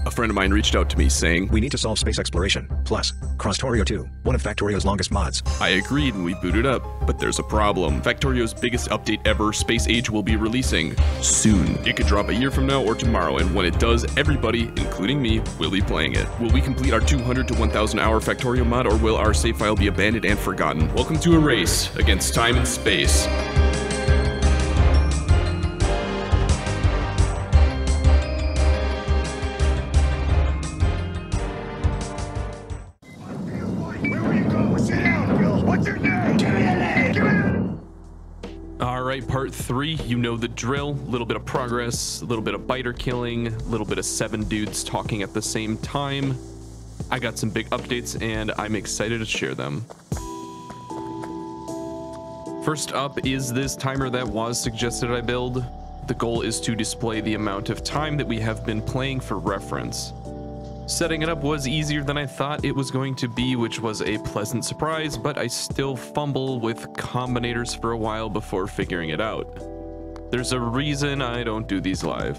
A friend of mine reached out to me saying, "We need to solve space exploration. Plus, Krastorio 2, one of Factorio's longest mods." I agreed and we booted up, but there's a problem. Factorio's biggest update ever, Space Age, will be releasing soon. It could drop a year from now or tomorrow, and when it does, everybody, including me, will be playing it. Will we complete our 200 to 1000 hour Factorio mod, or will our save file be abandoned and forgotten? Welcome to a race against time and space. Alright, part 3, you know the drill. A little bit of progress, a little bit of biter killing, a little bit of 7 dudes talking at the same time. I got some big updates and I'm excited to share them. First up is this timer that was suggested I build. The goal is to display the amount of time that we have been playing for reference. Setting it up was easier than I thought it was going to be, which was a pleasant surprise, but I still fumble with combinators for a while before figuring it out. There's a reason I don't do these live.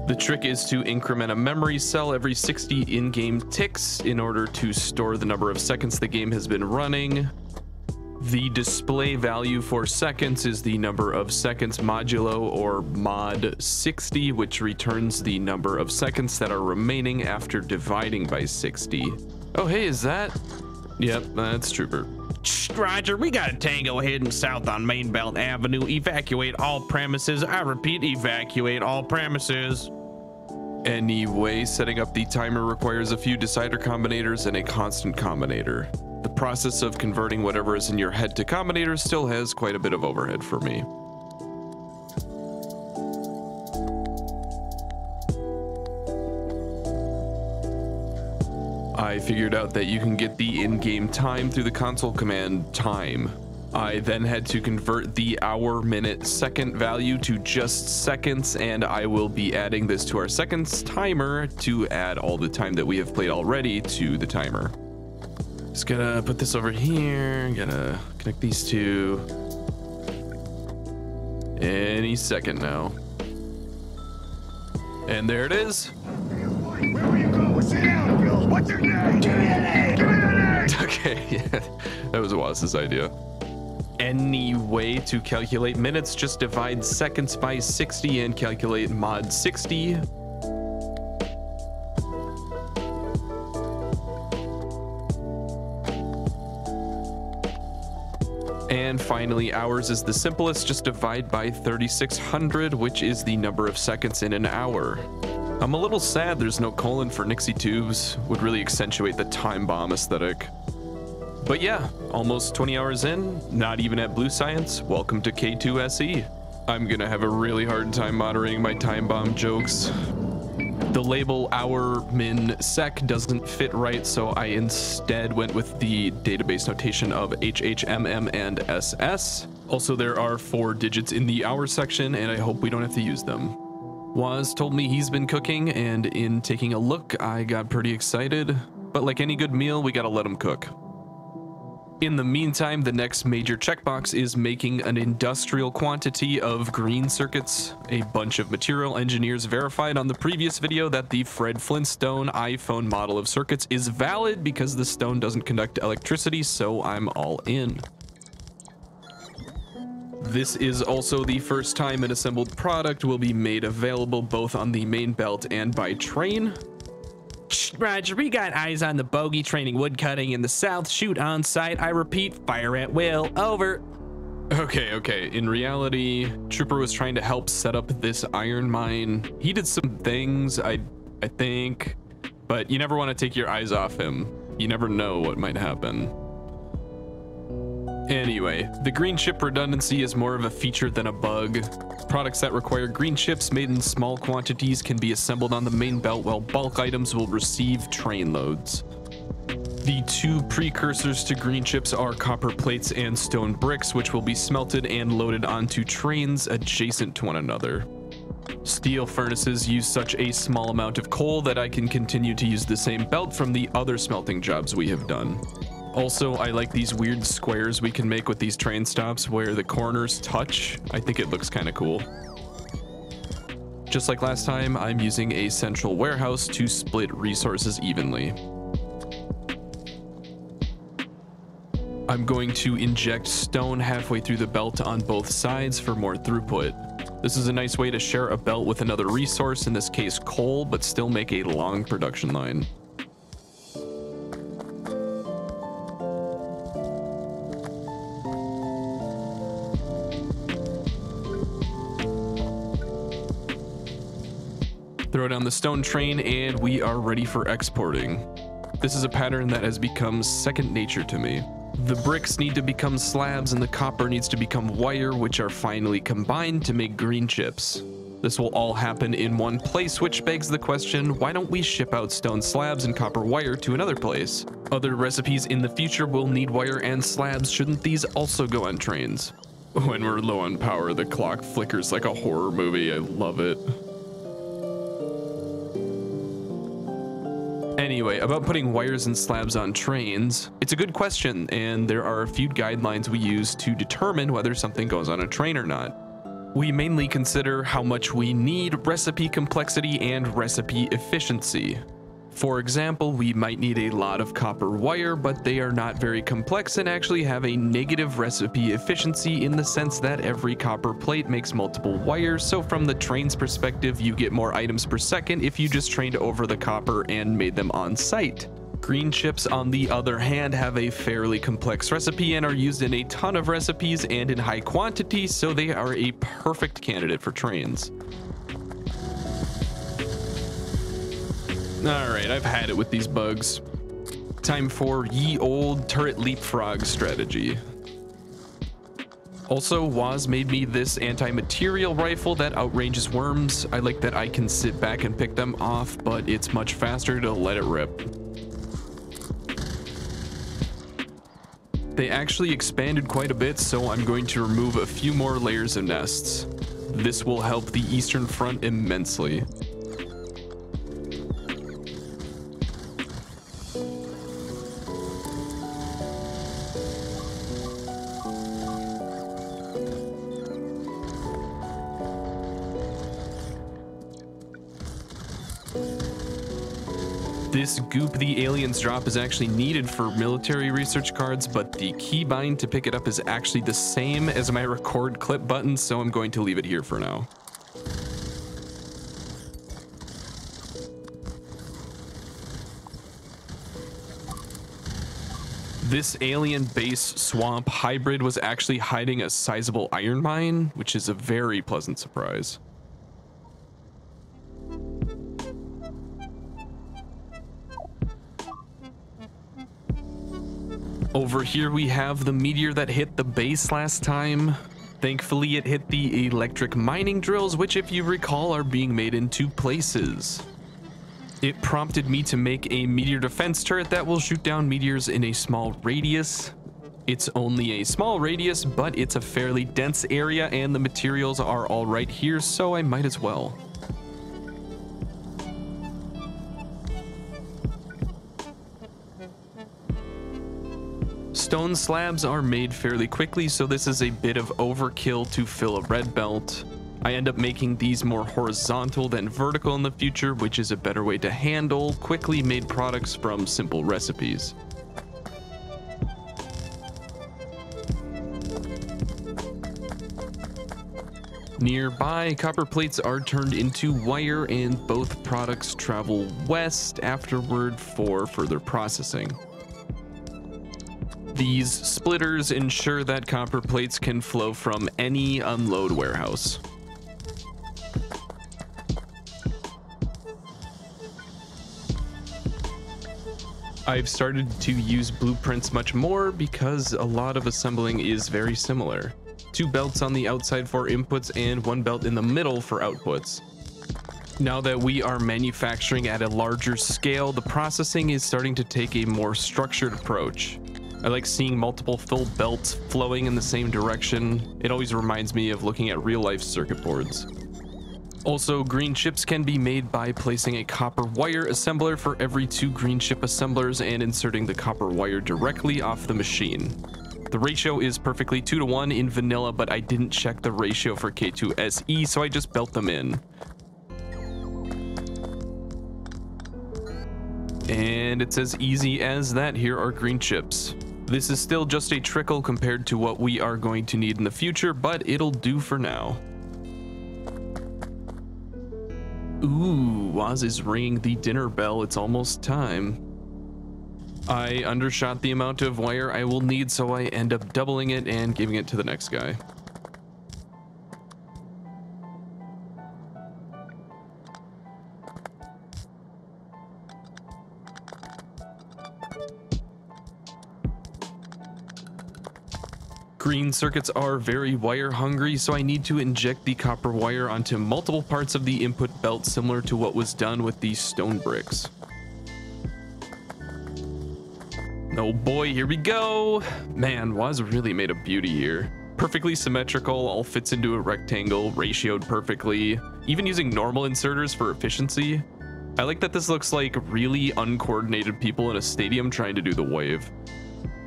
The trick is to increment a memory cell every 60 in-game ticks in order to store the number of seconds the game has been running. The display value for seconds is the number of seconds modulo, or mod 60, which returns the number of seconds that are remaining after dividing by 60. Oh, hey, is that? Yep, that's Trooper. Roger, we got a tango heading south on Main Belt Avenue. Evacuate all premises. I repeat, evacuate all premises. Anyway, setting up the timer requires a few decider combinators and a constant combinator. The process of converting whatever is in your head to combinators still has quite a bit of overhead for me. I figured out that you can get the in-game time through the console command time. I then had to convert the hour, minute, second value to just seconds, and I will be adding this to our seconds timer to add all the time that we have played already to the timer. Just gonna put this over here, gonna connect these two. Any second now. And there it is. Where are you going? Sit down, Bill. What's your name? Give me a name. Give me a name. Okay, yeah, that was Waz's idea. Anyway, to calculate minutes, just divide seconds by 60 and calculate mod 60. And finally, hours is the simplest, just divide by 3600, which is the number of seconds in an hour. I'm a little sad there's no colon for Nixie tubes, would really accentuate the time bomb aesthetic. But yeah, almost 20 hours in, not even at Blue Science, welcome to K2SE. I'm gonna have a really hard time moderating my time bomb jokes. The label hour min sec doesn't fit right, so I instead went with the database notation of HHMM and SS. Also, there are 4 digits in the hour section, and I hope we don't have to use them. Waz told me he's been cooking, and in taking a look, I got pretty excited. But like any good meal, we gotta let him cook. In the meantime, the next major checkbox is making an industrial quantity of green circuits. A bunch of material engineers verified on the previous video that the Fred Flintstone iPhone model of circuits is valid because the stone doesn't conduct electricity, so I'm all in. This is also the first time an assembled product will be made available both on the main belt and by train. Roger, we got eyes on the bogey training woodcutting in the south. Shoot on sight. I repeat, fire at will. Over. Okay. In reality, Trooper was trying to help set up this iron mine. He did some things, I think, but you never want to take your eyes off him. You never know what might happen. Anyway, the green chip redundancy is more of a feature than a bug. Products that require green chips made in small quantities can be assembled on the main belt, while bulk items will receive train loads. The 2 precursors to green chips are copper plates and stone bricks, which will be smelted and loaded onto trains adjacent to one another. Steel furnaces use such a small amount of coal that I can continue to use the same belt from the other smelting jobs we have done. Also, I like these weird squares we can make with these train stops where the corners touch. I think it looks kind of cool. Just like last time, I'm using a central warehouse to split resources evenly. I'm going to inject stone halfway through the belt on both sides for more throughput. This is a nice way to share a belt with another resource, in this case coal, but still make a long production line. Throw down the stone train and we are ready for exporting. This is a pattern that has become second nature to me. The bricks need to become slabs and the copper needs to become wire, which are finally combined to make green chips. This will all happen in one place, which begs the question, why don't we ship out stone slabs and copper wire to another place? Other recipes in the future will need wire and slabs. Shouldn't these also go on trains? When we're low on power, the clock flickers like a horror movie. I love it. Anyway, about putting wires and slabs on trains, it's a good question, and there are a few guidelines we use to determine whether something goes on a train or not. We mainly consider how much we need, recipe complexity, and recipe efficiency. For example, we might need a lot of copper wire, but they are not very complex and actually have a negative recipe efficiency in the sense that every copper plate makes multiple wires, so from the train's perspective, you get more items per second if you just trained over the copper and made them on site. Green chips, on the other hand, have a fairly complex recipe and are used in a ton of recipes and in high quantity, so they are a perfect candidate for trains. Alright, I've had it with these bugs. Time for ye old turret leapfrog strategy. Also, Waz made me this anti-material rifle that outranges worms. I like that I can sit back and pick them off, but it's much faster to let it rip. They actually expanded quite a bit, so I'm going to remove a few more layers of nests. This will help the Eastern Front immensely. This goop the aliens drop is actually needed for military research cards, but the keybind to pick it up is actually the same as my record clip button, so I'm going to leave it here for now. This alien base swamp hybrid was actually hiding a sizable iron mine, which is a very pleasant surprise. Over here we have the meteor that hit the base last time. Thankfully it hit the electric mining drills, which if you recall are being made in two places. It prompted me to make a meteor defense turret that will shoot down meteors in a small radius. It's only a small radius, but it's a fairly dense area and the materials are all right here, so I might as well. Stone slabs are made fairly quickly, so this is a bit of overkill to fill a red belt. I end up making these more horizontal than vertical in the future, which is a better way to handle quickly made products from simple recipes. Nearby, copper plates are turned into wire and both products travel west afterward for further processing. These splitters ensure that copper plates can flow from any unload warehouse. I've started to use blueprints much more because a lot of assembling is very similar. 2 belts on the outside for inputs and 1 belt in the middle for outputs. Now that we are manufacturing at a larger scale, the processing is starting to take a more structured approach. I like seeing multiple full belts flowing in the same direction. It always reminds me of looking at real-life circuit boards. Also, green chips can be made by placing a copper wire assembler for every 2 green chip assemblers and inserting the copper wire directly off the machine. The ratio is perfectly 2:1 in vanilla, but I didn't check the ratio for K2SE, so I just belt them in. And it's as easy as that. Here are green chips. This is still just a trickle compared to what we are going to need in the future, but it'll do for now. Ooh, Woz is ringing the dinner bell. It's almost time. I undershot the amount of wire I will need, so I end up doubling it and giving it to the next guy. Green circuits are very wire hungry, so I need to inject the copper wire onto multiple parts of the input belt, similar to what was done with the stone bricks. Oh boy, here we go. Man, Woz really made a beauty here. Perfectly symmetrical, all fits into a rectangle, ratioed perfectly, even using normal inserters for efficiency. I like that this looks like really uncoordinated people in a stadium trying to do the wave.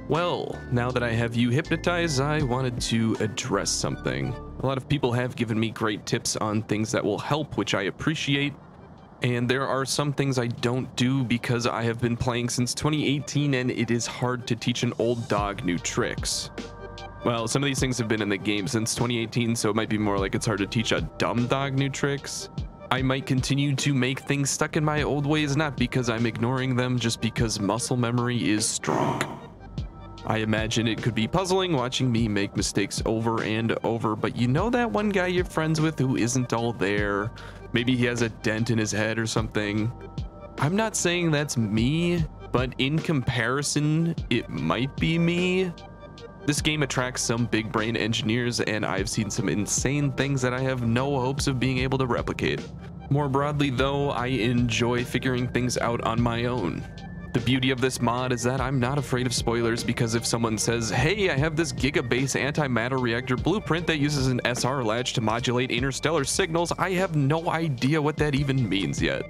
Well, now that I have you hypnotized, I wanted to address something. A lot of people have given me great tips on things that will help, which I appreciate. And there are some things I don't do because I have been playing since 2018 and it is hard to teach an old dog new tricks. Well, some of these things have been in the game since 2018, so it might be more like it's hard to teach a dumb dog new tricks. I might continue to make things stuck in my old ways, not because I'm ignoring them, just because muscle memory is strong. I imagine it could be puzzling watching me make mistakes over and over, but you know that one guy you're friends with who isn't all there? Maybe he has a dent in his head or something. I'm not saying that's me, but in comparison, it might be me. This game attracts some big brain engineers, and I've seen some insane things that I have no hopes of being able to replicate. More broadly though, I enjoy figuring things out on my own. The beauty of this mod is that I'm not afraid of spoilers, because if someone says, hey, I have this gigabase antimatter reactor blueprint that uses an SR latch to modulate interstellar signals, I have no idea what that even means yet.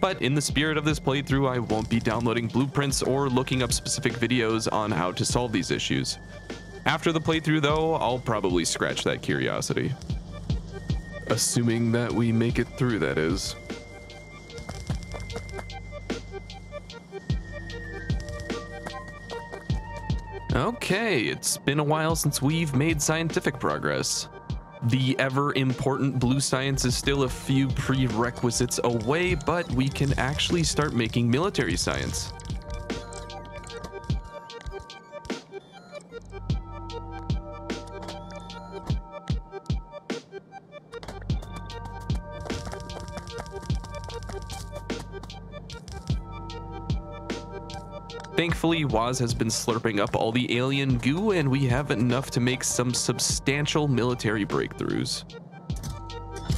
But in the spirit of this playthrough, I won't be downloading blueprints or looking up specific videos on how to solve these issues. After the playthrough though, I'll probably scratch that curiosity. Assuming that we make it through, that is. Okay, it's been a while since we've made scientific progress. The ever-important blue science is still a few prerequisites away, but we can actually start making military science. Thankfully, Woz has been slurping up all the alien goo, and we have enough to make some substantial military breakthroughs.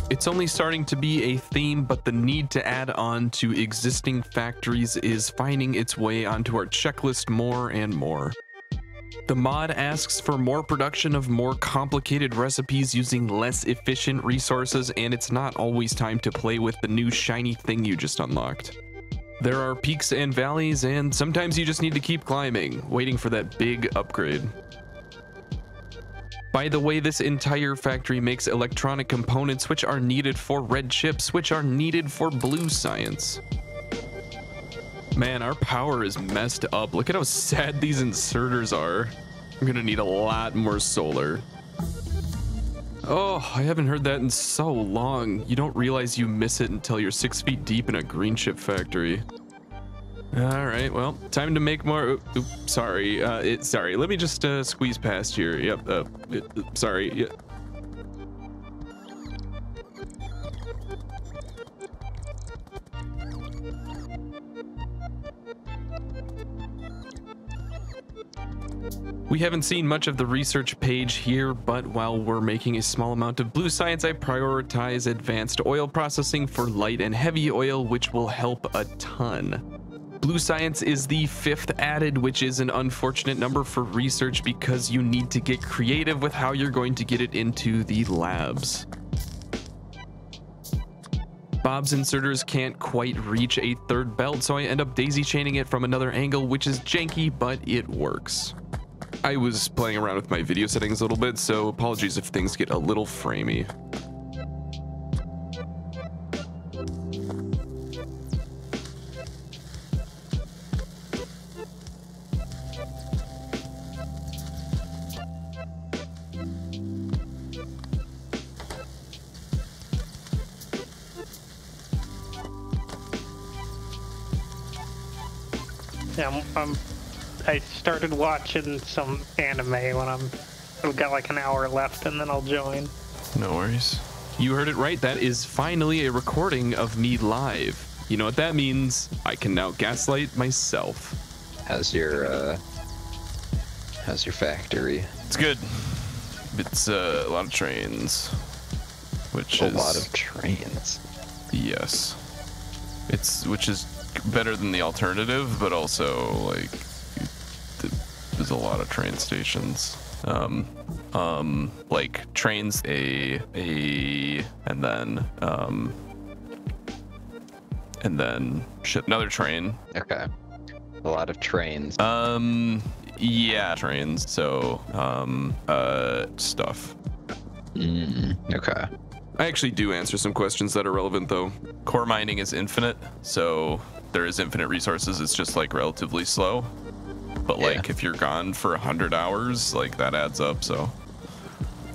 It's only starting to be a theme, but the need to add on to existing factories is finding its way onto our checklist more and more. The mod asks for more production of more complicated recipes using less efficient resources, and it's not always time to play with the new shiny thing you just unlocked. There are peaks and valleys, and sometimes you just need to keep climbing, waiting for that big upgrade. By the way, this entire factory makes electronic components which are needed for red chips, which are needed for blue science. Man, our power is messed up. Look at how sad these inserters are. I'm gonna need a lot more solar. Oh, I haven't heard that in so long. You don't realize you miss it until you're 6 feet deep in a green chip factory. All right, well, time to make more. Oops, sorry. Sorry. Let me just squeeze past here. Yep. Sorry. Yeah. We haven't seen much of the research page here, but while we're making a small amount of blue science, I prioritize advanced oil processing for light and heavy oil, which will help a ton. Blue science is the 5th added, which is an unfortunate number for research because you need to get creative with how you're going to get it into the labs. Bob's inserters can't quite reach a 3rd belt, so I end up daisy chaining it from another angle, which is janky, but it works. I was playing around with my video settings a little bit, so apologies if things get a little framey. Yeah, I started watching some anime when I've got like an hour left, and then I'll join. No worries. You heard it right. That is finally a recording of me live. You know what that means? I can now gaslight myself. How's your factory? It's good. It's a lot of trains, which is a lot of trains. Yes. Which is better than the alternative, but also like there's a lot of train stations. Like trains and then shit, another train. Okay. A lot of trains. Yeah, trains. So stuff. Okay. I actually do answer some questions that are relevant though. Core mining is infinite, so there is infinite resources. It's just like relatively slow. But like if you're gone for 100 hours, like that adds up. So.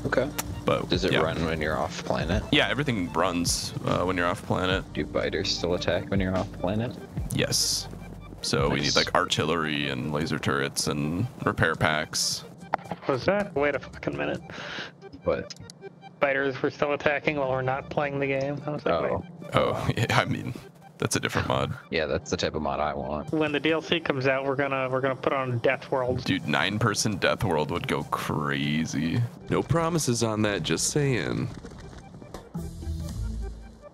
Okay. But does it run when you're off planet? Yeah, everything runs when you're off planet. Do biters still attack when you're off planet? Yes. So we need like artillery and laser turrets and repair packs. Was that? Wait a fucking minute. What? Biters were still attacking while we're not playing the game. I was like, wait. Oh, yeah, I mean, that's a different mod. Yeah, that's the type of mod I want. When the DLC comes out, we're gonna put on Death World. Dude, 9-person Death World would go crazy. No promises on that, just saying.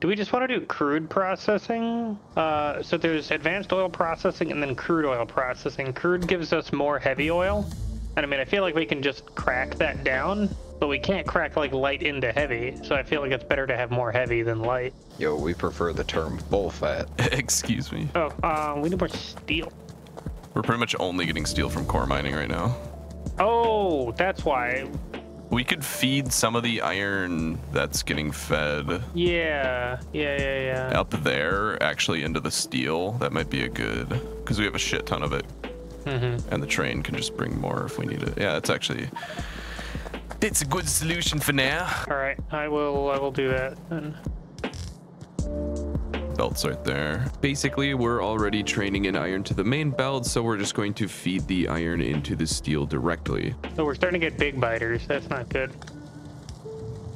Do we just want to do crude processing? So there's advanced oil processing and then crude oil processing. Crude gives us more heavy oil. And I mean, I feel like we can just crack that down, but we can't crack like light into heavy. So I feel like it's better to have more heavy than light. Yo, we prefer the term bull fat. Excuse me. Oh, we need more steel. We're pretty much only getting steel from core mining right now. Oh, that's why. We could feed some of the iron that's getting fed. Yeah. Up there, actually, into the steel. That might be a good, because we have a shit ton of it. And the train can just bring more if we need it. Yeah, it's actually, it's a good solution for now. All right, I will do that then. Belts right there. Basically, we're already training in iron to the main belt, so we're just going to feed the iron into the steel directly. So we're starting to get big biters. That's not good.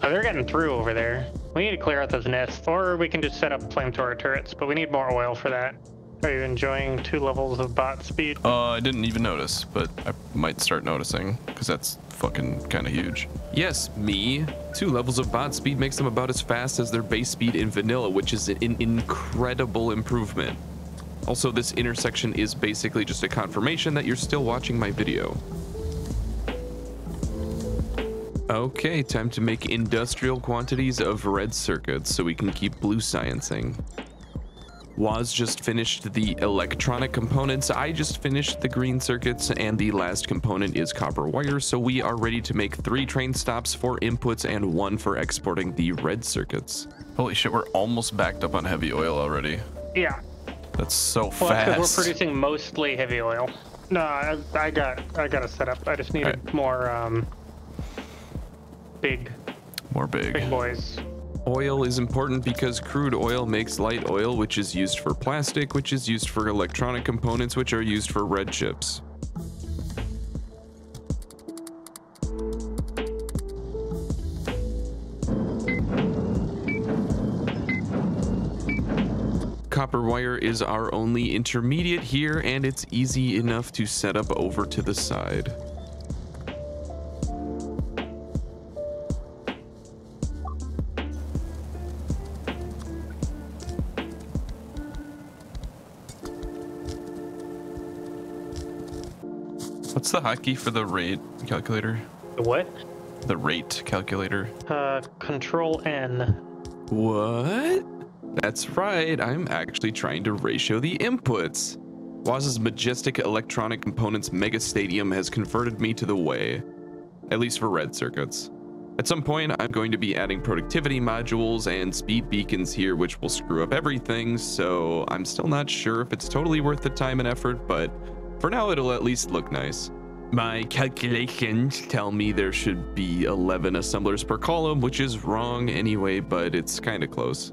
Oh, they're getting through over there. We need to clear out those nests, or we can just set up flamethrower turrets, but we need more oil for that. Are you enjoying 2 levels of bot speed? I didn't even notice, but I might start noticing, because that's fucking kind of huge. Yes, me. 2 levels of bot speed makes them about as fast as their base speed in vanilla, which is an incredible improvement. Also, this intersection is basically just a confirmation that you're still watching my video. Okay, time to make industrial quantities of red circuits so we can keep blue sciencing. Waz just finished the electronic components, I just finished the green circuits, and the last component is copper wire, so we are ready to make 3 train stops for inputs and 1 for exporting the red circuits. Holy shit, we're almost backed up on heavy oil already. Yeah. That's so well, fast. Because we're producing mostly heavy oil. No, I got a setup. I just needed more big boys. Oil is important because crude oil makes light oil, which is used for plastic, which is used for electronic components, which are used for red chips. Copper wire is our only intermediate here, and it's easy enough to set up over to the side. What's the hotkey for the rate calculator? The what? The rate calculator. Control N. What? That's right, I'm actually trying to ratio the inputs. Waz's majestic electronic components mega stadium has converted me to the way, at least for red circuits. At some point, I'm going to be adding productivity modules and speed beacons here, which will screw up everything, so I'm still not sure if it's totally worth the time and effort, but for now, it'll at least look nice. My calculations tell me there should be 11 assemblers per column, which is wrong anyway, but it's kind of close.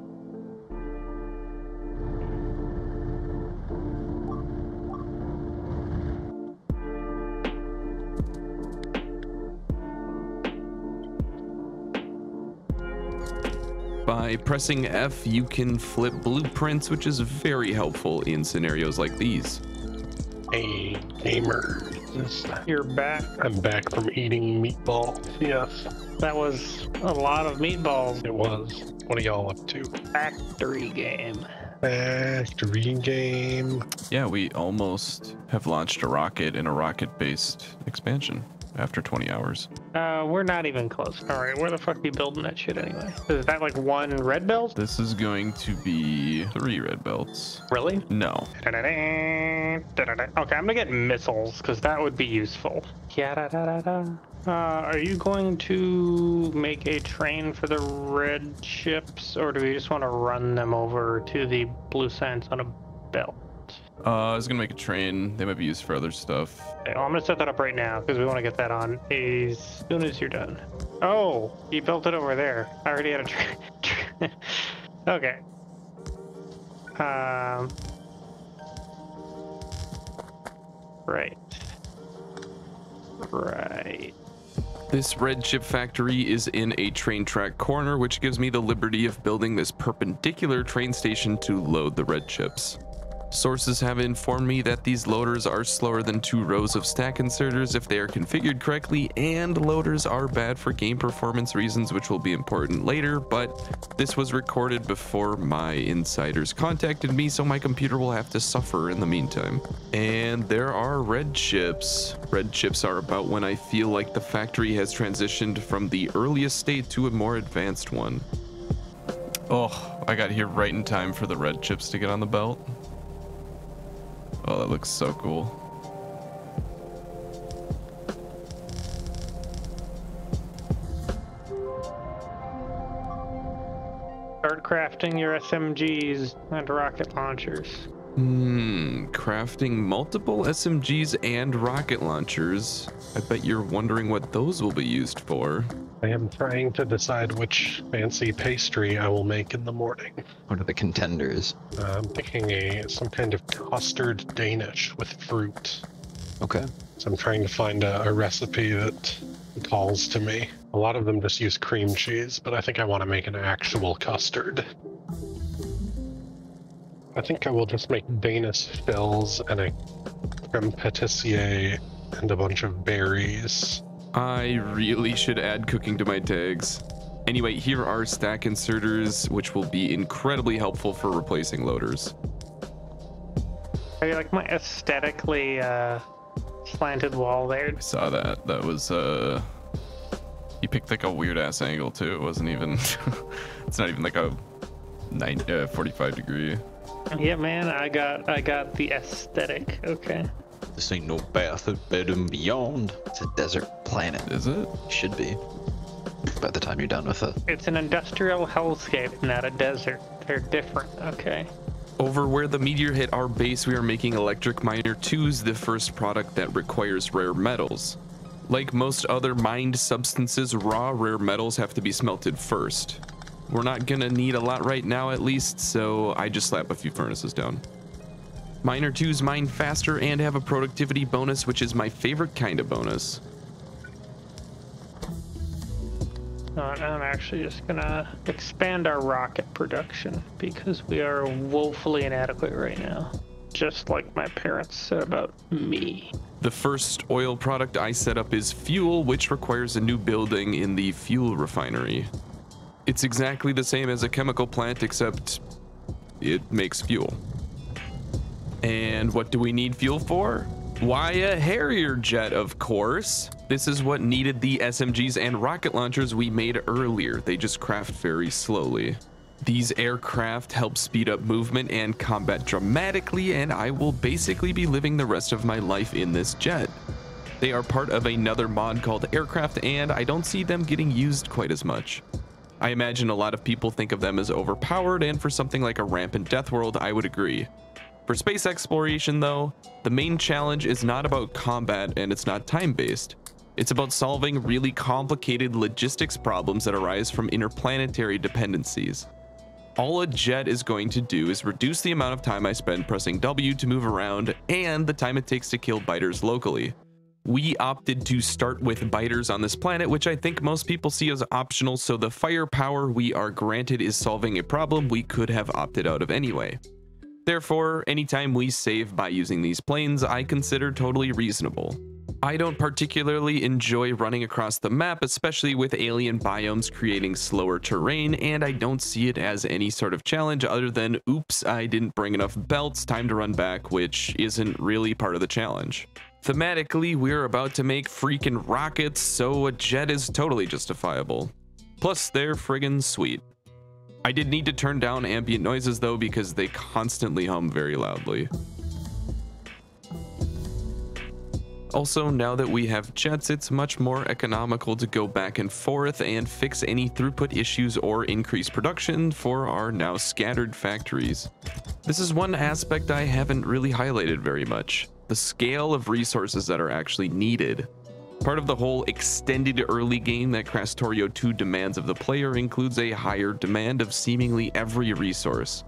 By pressing F, you can flip blueprints, which is very helpful in scenarios like these. Hey, gamer. You're back. I'm back from eating meatballs. Yes, That was a lot of meatballs. it was. What are y'all up to? Factory game. Factory game. Yeah, we almost have launched a rocket in a rocket-based expansion after 20 hours. We're not even close. All right, where the fuck are you building that shit anyway? Is that like one red belt? This is going to be 3 red belts. Really? No. Okay, I'm gonna get missiles because that would be useful. Are you going to make a train for the red ships, or do we just want to run them over to the blue sands on a belt? I was gonna make a train. They might be used for other stuff. Okay, well, I'm gonna set that up right now because we want to get that on as soon as you're done. Oh, you built it over there. I already had a train. Okay. Right. Right. This red chip factory is in a train track corner, which gives me the liberty of building this perpendicular train station to load the red chips. Sources have informed me that these loaders are slower than 2 rows of stack inserters if they are configured correctly, and loaders are bad for game performance reasons, which will be important later, but this was recorded before my insiders contacted me, so my computer will have to suffer in the meantime. And there are red chips. Red chips are about when I feel like the factory has transitioned from the earliest state to a more advanced one. Oh, I got here right in time for the red chips to get on the belt. Oh, that looks so cool. Start crafting your SMGs and rocket launchers. Crafting multiple SMGs and rocket launchers. I bet you're wondering what those will be used for. I am trying to decide which fancy pastry I will make in the morning. What are the contenders? I'm picking some kind of custard Danish with fruit. Okay. So I'm trying to find a recipe that calls to me. A lot of them just use cream cheese, but I think I want to make an actual custard. I think I will just make Danish fills and a creme patissier and a bunch of berries. I really should add cooking to my tags. Anyway, here are stack inserters, which will be incredibly helpful for replacing loaders. Are you like my aesthetically slanted wall there? I saw that. That was, you picked like a weird ass angle too. It wasn't even, it's not even like a 45 degree. Yeah, man, I got the aesthetic. Okay. This ain't no bath of bed and beyond. It's a desert planet. Is it? Should be. By the time you're done with it. It's an industrial hellscape, not a desert. They're different. Okay. Over where the meteor hit our base, we are making electric miner 2s, the first product that requires rare metals. Like most other mined substances, raw rare metals have to be smelted first. We're not gonna need a lot right now at least, so I just slap a few furnaces down. Miner 2s mine faster and have a productivity bonus, which is my favorite kind of bonus. I'm actually just gonna expand our rocket production because we are woefully inadequate right now. Just like my parents said about me. The first oil product I set up is fuel, which requires a new building in the fuel refinery. It's exactly the same as a chemical plant, except it makes fuel. And what do we need fuel for? Why, a Harrier jet, of course. This is what needed the SMGs and rocket launchers we made earlier. They just craft very slowly. These aircraft help speed up movement and combat dramatically, and I will basically be living the rest of my life in this jet. They are part of another mod called Aircraft, and I don't see them getting used quite as much. I imagine a lot of people think of them as overpowered, and for something like a rampant death world, I would agree. For space exploration, though, the main challenge is not about combat and it's not time-based. It's about solving really complicated logistics problems that arise from interplanetary dependencies. All a jet is going to do is reduce the amount of time I spend pressing W to move around and the time it takes to kill biters locally. We opted to start with biters on this planet, which I think most people see as optional, so the firepower we are granted is solving a problem we could have opted out of anyway. Therefore, anytime we save by using these planes, I consider totally reasonable. I don't particularly enjoy running across the map, especially with alien biomes creating slower terrain, and I don't see it as any sort of challenge other than, oops, I didn't bring enough belts, time to run back, which isn't really part of the challenge. Thematically, we're about to make freaking rockets, so a jet is totally justifiable. Plus, they're friggin' sweet. I did need to turn down ambient noises though because they constantly hum very loudly. Also, now that we have jets, it's much more economical to go back and forth and fix any throughput issues or increase production for our now scattered factories. This is one aspect I haven't really highlighted very much: the scale of resources that are actually needed. Part of the whole extended early game that Krastorio 2 demands of the player includes a higher demand of seemingly every resource.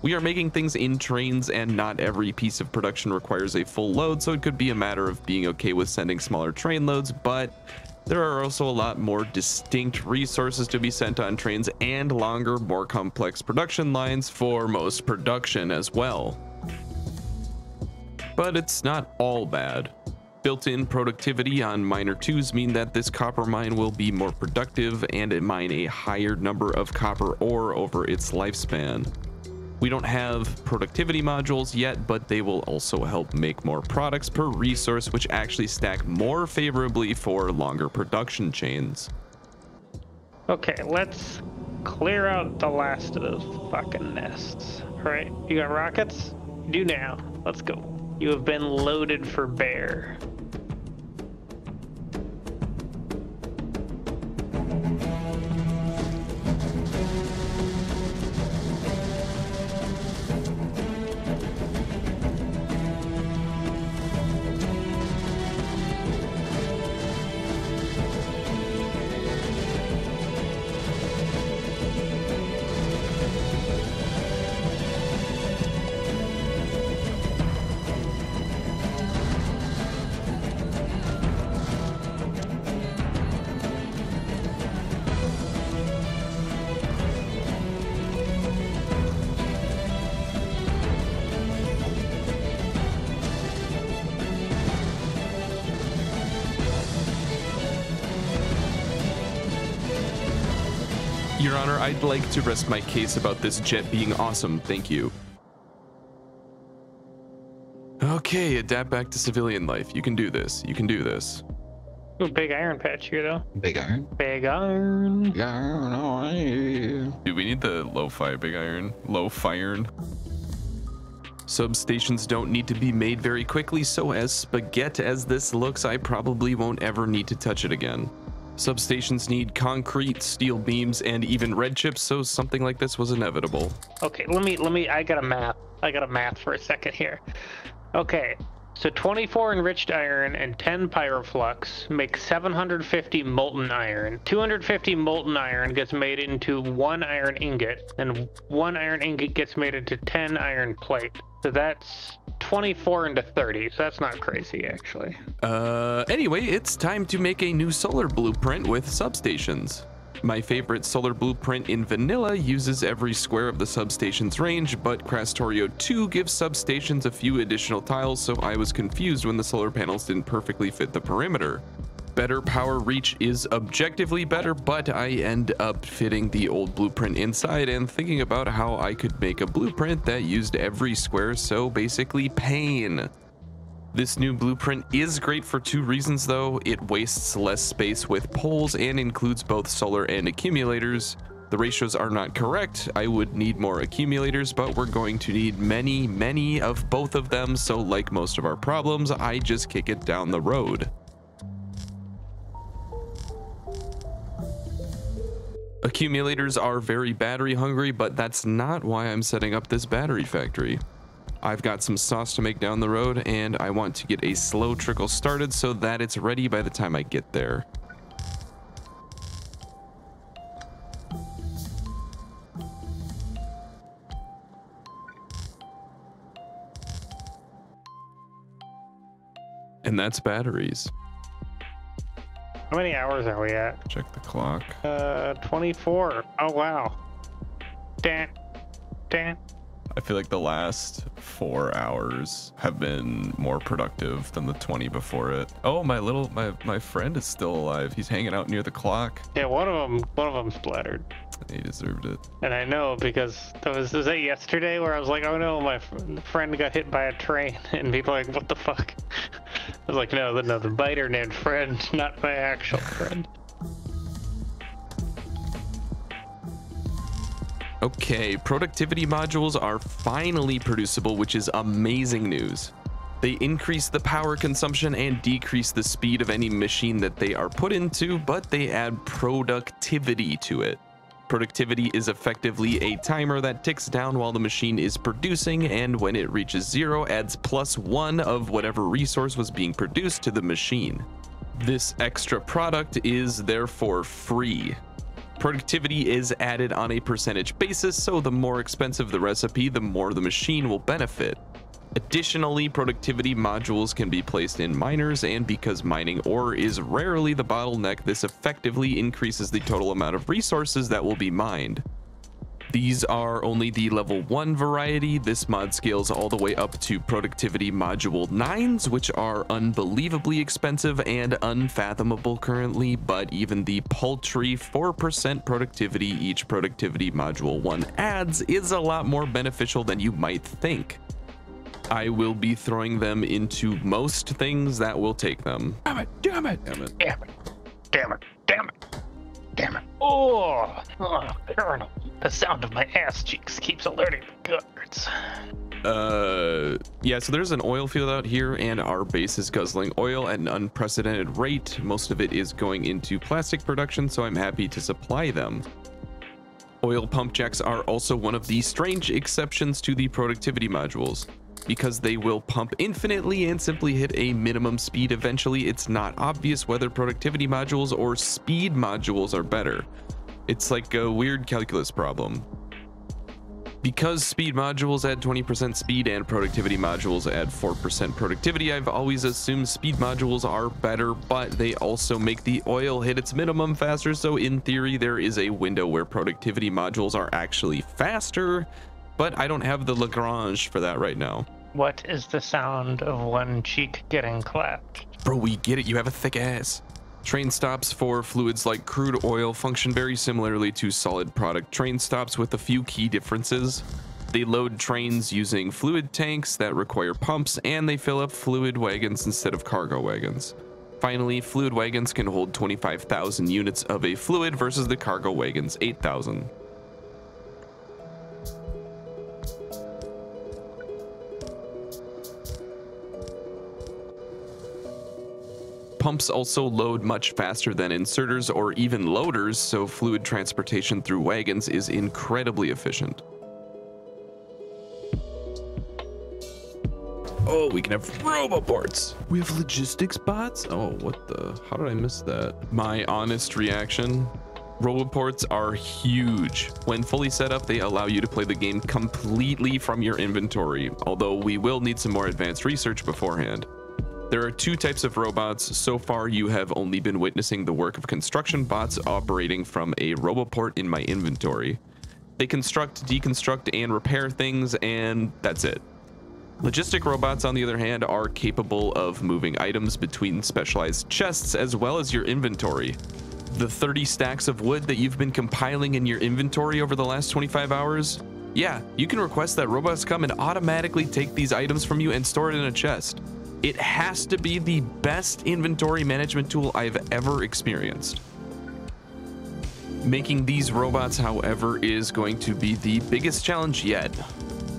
We are making things in trains, and not every piece of production requires a full load, so it could be a matter of being okay with sending smaller train loads, but there are also a lot more distinct resources to be sent on trains and longer, more complex production lines for most production as well. But it's not all bad. Built-in productivity on miner 2s mean that this copper mine will be more productive and it mine a higher number of copper ore over its lifespan. We don't have productivity modules yet, but they will also help make more products per resource, which actually stack more favorably for longer production chains. Okay, let's clear out the last of those fucking nests. All right, you got rockets? Do now. Let's go. You have been loaded for bear. Your Honor, I'd like to rest my case about this jet being awesome, thank you. Okay, adapt back to civilian life. You can do this. You can do this. Ooh, big iron patch here, though. Big iron. Big iron. Do we need the low-fi big iron? Low-firen? Substations don't need to be made very quickly, so as spaghetti as this looks, I probably won't ever need to touch it again. Substations need concrete, steel beams, and even red chips, so something like this was inevitable. Okay, let me, I got a math for a second here. Okay, so 24 enriched iron and 10 pyroflux make 750 molten iron. 250 molten iron gets made into 1 iron ingot, and 1 iron ingot gets made into 10 iron plate. So that's 24 into 30, so that's not crazy, actually. Anyway, it's time to make a new solar blueprint with substations. My favorite solar blueprint in vanilla uses every square of the substation's range, but Krastorio 2 gives substations a few additional tiles, so I was confused when the solar panels didn't perfectly fit the perimeter. Better power reach is objectively better, but I end up fitting the old blueprint inside and thinking about how I could make a blueprint that used every square, so basically pain. This new blueprint is great for 2 reasons though. It wastes less space with poles and includes both solar and accumulators. The ratios are not correct. I would need more accumulators, but we're going to need many of both of them, so like most of our problems, I just kick it down the road. Accumulators are very battery hungry, but that's not why I'm setting up this battery factory. I've got some sauce to make down the road, and I want to get a slow trickle started so that it's ready by the time I get there. And that's batteries. How many hours are we at? Check the clock. 24. Oh, wow. Dan. I feel like the last 4 hours have been more productive than the 20 before it. Oh, my friend is still alive. He's hanging out near the clock. Yeah, one of them splattered. He deserved it. And I know because was that yesterday where I was like, oh no, my friend got hit by a train, and people are like, what the fuck? I was like, no, the biter named friend, not my actual friend. Okay, productivity modules are finally producible, which is amazing news. They increase the power consumption and decrease the speed of any machine that they are put into, but they add productivity to it. Productivity is effectively a timer that ticks down while the machine is producing, and when it reaches 0, adds +1 of whatever resource was being produced to the machine. This extra product is therefore free. Productivity is added on a percentage basis, so the more expensive the recipe, the more the machine will benefit. Additionally, productivity modules can be placed in miners, and because mining ore is rarely the bottleneck, this effectively increases the total amount of resources that will be mined. These are only the level 1 variety. This mod scales all the way up to productivity module 9s, which are unbelievably expensive and unfathomable currently, but even the paltry 4% productivity each productivity module 1 adds is a lot more beneficial than you might think. I will be throwing them into most things that will take them. Damn it. Oh, the sound of my ass cheeks keeps alerting the guards. Yeah, so there's an oil field out here, and our base is guzzling oil at an unprecedented rate. Most of it is going into plastic production, so I'm happy to supply them. Oil pump jacks are also one of the strange exceptions to the productivity modules. Because they will pump infinitely and simply hit a minimum speed eventually, it's not obvious whether productivity modules or speed modules are better. It's like a weird calculus problem. Because speed modules add 20% speed and productivity modules add 4% productivity, I've always assumed speed modules are better, but they also make the oil hit its minimum faster, so in theory there is a window where productivity modules are actually faster, but I don't have the Lagrange for that right now. What is the sound of one cheek getting clapped? Bro, we get it. You have a thick ass. Train stops for fluids like crude oil function very similarly to solid product train stops, with a few key differences. They load trains using fluid tanks that require pumps, and they fill up fluid wagons instead of cargo wagons. Finally, fluid wagons can hold 25,000 units of a fluid versus the cargo wagons 8,000. Pumps also load much faster than inserters or even loaders, so fluid transportation through wagons is incredibly efficient. Oh, we can have roboports. We have logistics bots? Oh, what the? How did I miss that? My honest reaction, roboports are huge. When fully set up, they allow you to play the game completely from your inventory, although we will need some more advanced research beforehand. There are two types of robots. So far, you have only been witnessing the work of construction bots operating from a roboport in my inventory. They construct, deconstruct, and repair things, and that's it. Logistic robots, on the other hand, are capable of moving items between specialized chests as well as your inventory. The 30 stacks of wood that you've been compiling in your inventory over the last 25 hours? Yeah, you can request that robots come and automatically take these items from you and store it in a chest. It has to be the best inventory management tool I've ever experienced. Making these robots, however, is going to be the biggest challenge yet.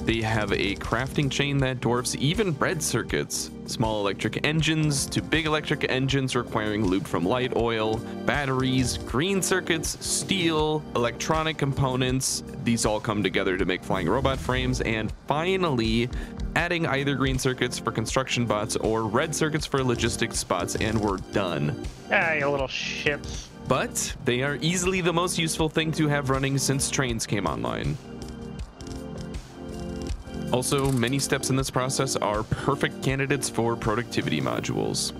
They have a crafting chain that dwarfs even bread circuits. Small electric engines to big electric engines requiring lube from light oil, batteries, green circuits, steel, electronic components. These all come together to make flying robot frames, and finally, adding either green circuits for construction bots or red circuits for logistics spots, and we're done. Ah, you little shits. But they are easily the most useful thing to have running since trains came online. Also, many steps in this process are perfect candidates for productivity modules.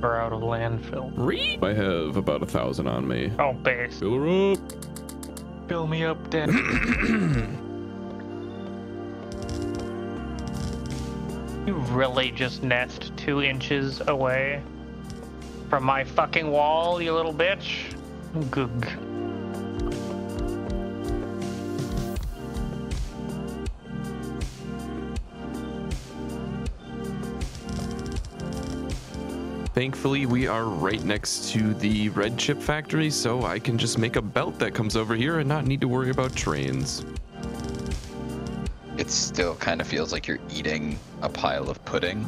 We're out of landfill. I have about 1,000 on me. Oh, base. Fill her up. Fill me up, Dad. You really just nest 2 inches away from my fucking wall, you little bitch? Goog. Thankfully, we are right next to the red chip factory, so I can just make a belt that comes over here and not need to worry about trains. It still kind of feels like you're eating a pile of pudding.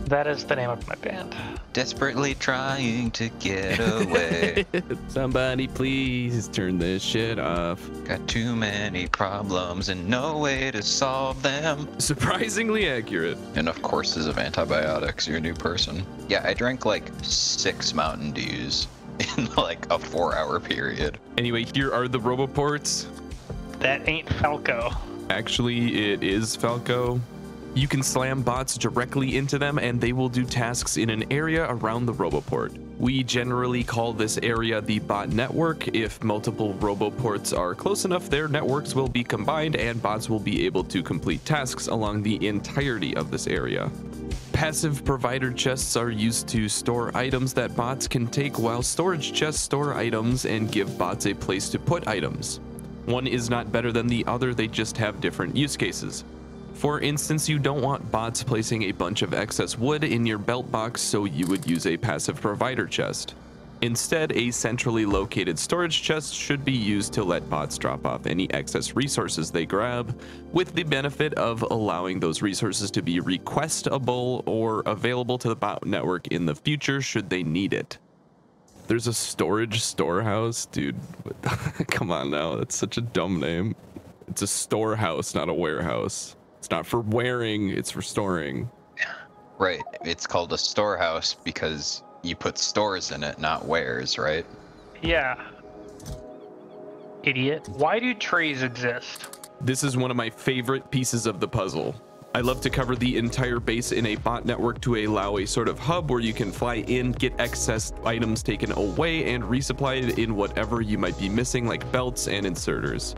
That is the name of my band. Desperately trying to get away. Somebody please turn this shit off. Got too many problems and no way to solve them. Surprisingly accurate. Enough courses of antibiotics, you're a new person. Yeah, I drank like 6 Mountain Dews in like a 4-hour period. Anyway, here are the roboports. That ain't Falco. Actually, it is Falco. You can slam bots directly into them and they will do tasks in an area around the roboport. We generally call this area the bot network. If multiple roboports are close enough, their networks will be combined and bots will be able to complete tasks along the entirety of this area. Passive provider chests are used to store items that bots can take, while storage chests store items and give bots a place to put items. One is not better than the other, they just have different use cases. For instance, you don't want bots placing a bunch of excess wood in your belt box, so you would use a passive provider chest. Instead, a centrally located storage chest should be used to let bots drop off any excess resources they grab, with the benefit of allowing those resources to be requestable or available to the bot network in the future should they need it. There's a storage storehouse? Dude, come on now, that's such a dumb name. It's a storehouse, not a warehouse. It's not for wearing, it's for storing. Right, it's called a storehouse because you put stores in it, not wares, right? Yeah. Idiot. Why do trees exist? This is one of my favorite pieces of the puzzle. I love to cover the entire base in a bot network to allow a sort of hub where you can fly in, get excess items taken away, and resupplied in whatever you might be missing, like belts and inserters.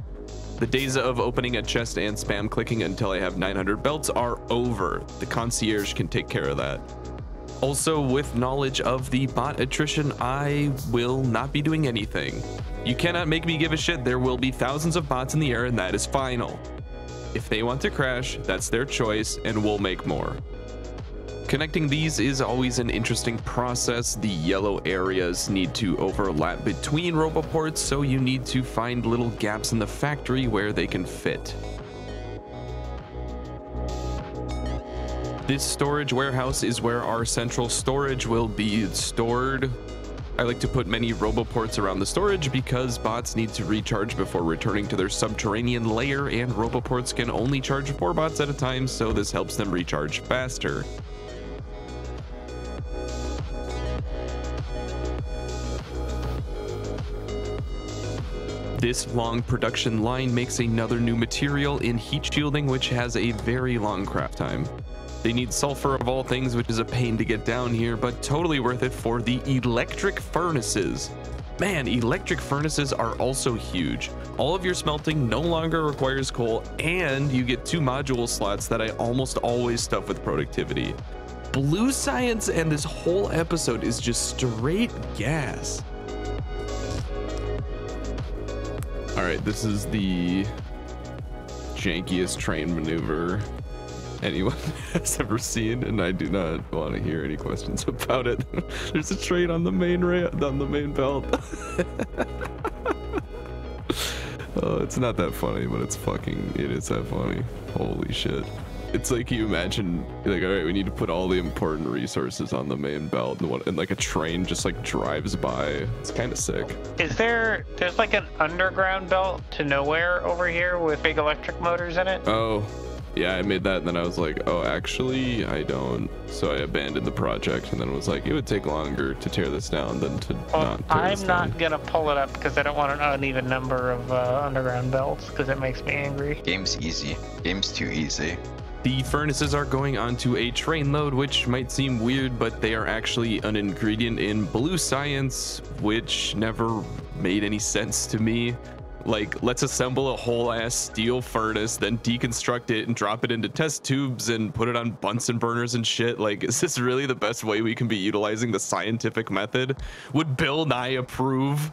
The days of opening a chest and spam clicking until I have 900 belts are over. The concierge can take care of that. Also, with knowledge of the bot attrition, I will not be doing anything. You cannot make me give a shit. There will be thousands of bots in the air, and that is final. If they want to crash, that's their choice, and we'll make more. Connecting these is always an interesting process. The yellow areas need to overlap between roboports, so you need to find little gaps in the factory where they can fit. This storage warehouse is where our central storage will be stored. I like to put many roboports around the storage because bots need to recharge before returning to their subterranean lair, and roboports can only charge 4 bots at a time, so this helps them recharge faster. This long production line makes another new material in heat shielding, which has a very long craft time. They need sulfur of all things, which is a pain to get down here, but totally worth it for the electric furnaces. Man, electric furnaces are also huge. All of your smelting no longer requires coal, and you get 2 module slots that I almost always stuff with productivity. Blue science and this whole episode is just straight gas. All right, this is the jankiest train maneuver anyone has ever seen, and I do not want to hear any questions about it. There's a train on the main belt. Oh, it's not that funny, but it is that funny. Holy shit. It's like you imagine, like, all right, we need to put all the important resources on the main belt, and like a train just like drives by. It's kind of sick. There's like an underground belt to nowhere over here with big electric motors in it? Oh, Yeah, I made that, and then I was like, oh, actually, I don't. So I abandoned the project, and then was like, it would take longer to tear this down than to not tear this down. I'm not gonna pull it up because I don't want an uneven number of underground belts because it makes me angry. Game's easy. Game's too easy. The furnaces are going onto a train load, which might seem weird, but they are actually an ingredient in blue science, which never made any sense to me. Like, let's assemble a whole ass steel furnace, then deconstruct it and drop it into test tubes and put it on Bunsen burners and shit. Like, is this really the best way we can be utilizing the scientific method? Would Bill Nye approve?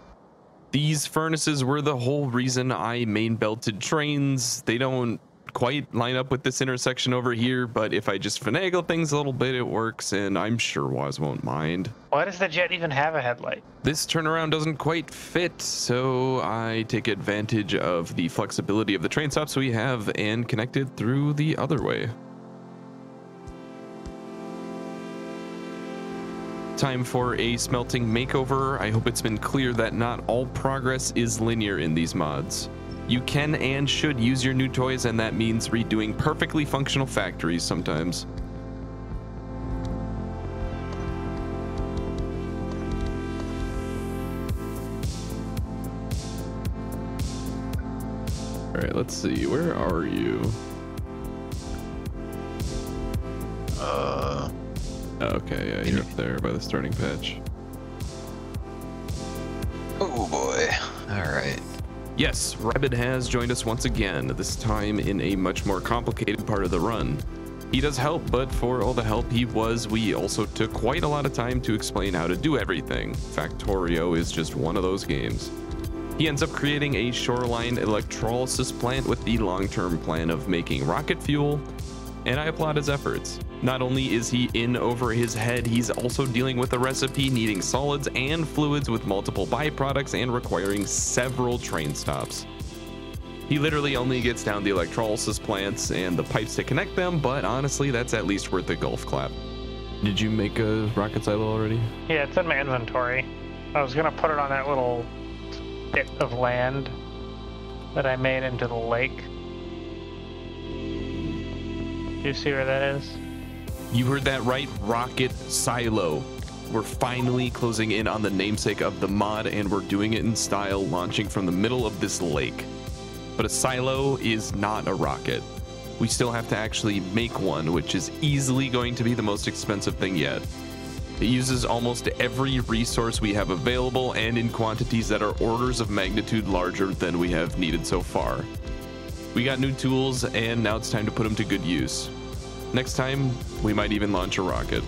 These furnaces were the whole reason I main belted trains. They don't quite line up with this intersection over here, but if I just finagle things a little bit, it works, and I'm sure Woz won't mind. Why does the jet even have a headlight? This turnaround doesn't quite fit, so I take advantage of the flexibility of the train stops we have and connect it through the other way. Time for a smelting makeover. I hope it's been clear that not all progress is linear in these mods. You can and should use your new toys, and that means redoing perfectly functional factories sometimes. All right, let's see. Where are you? Okay, yeah, you're up there by the starting patch. Oh boy. All right. Yes, Rabid has joined us once again, this time in a much more complicated part of the run. He does help, but for all the help we also took quite a lot of time to explain how to do everything. Factorio is just one of those games. He ends up creating a shoreline electrolysis plant with the long-term plan of making rocket fuel, and I applaud his efforts. Not only is he in over his head, he's also dealing with a recipe needing solids and fluids with multiple byproducts and requiring several train stops. He literally only gets down the electrolysis plants and the pipes to connect them, but honestly, that's at least worth a golf clap. Did you make a rocket silo already? Yeah, it's in my inventory. I was gonna put it on that little bit of land that I made into the lake. Do you see where that is? You heard that right, rocket silo. We're finally closing in on the namesake of the mod, and we're doing it in style, launching from the middle of this lake. But a silo is not a rocket. We still have to actually make one, which is easily going to be the most expensive thing yet. It uses almost every resource we have available and in quantities that are orders of magnitude larger than we have needed so far. We got new tools, and now it's time to put them to good use. Next time, we might even launch a rocket.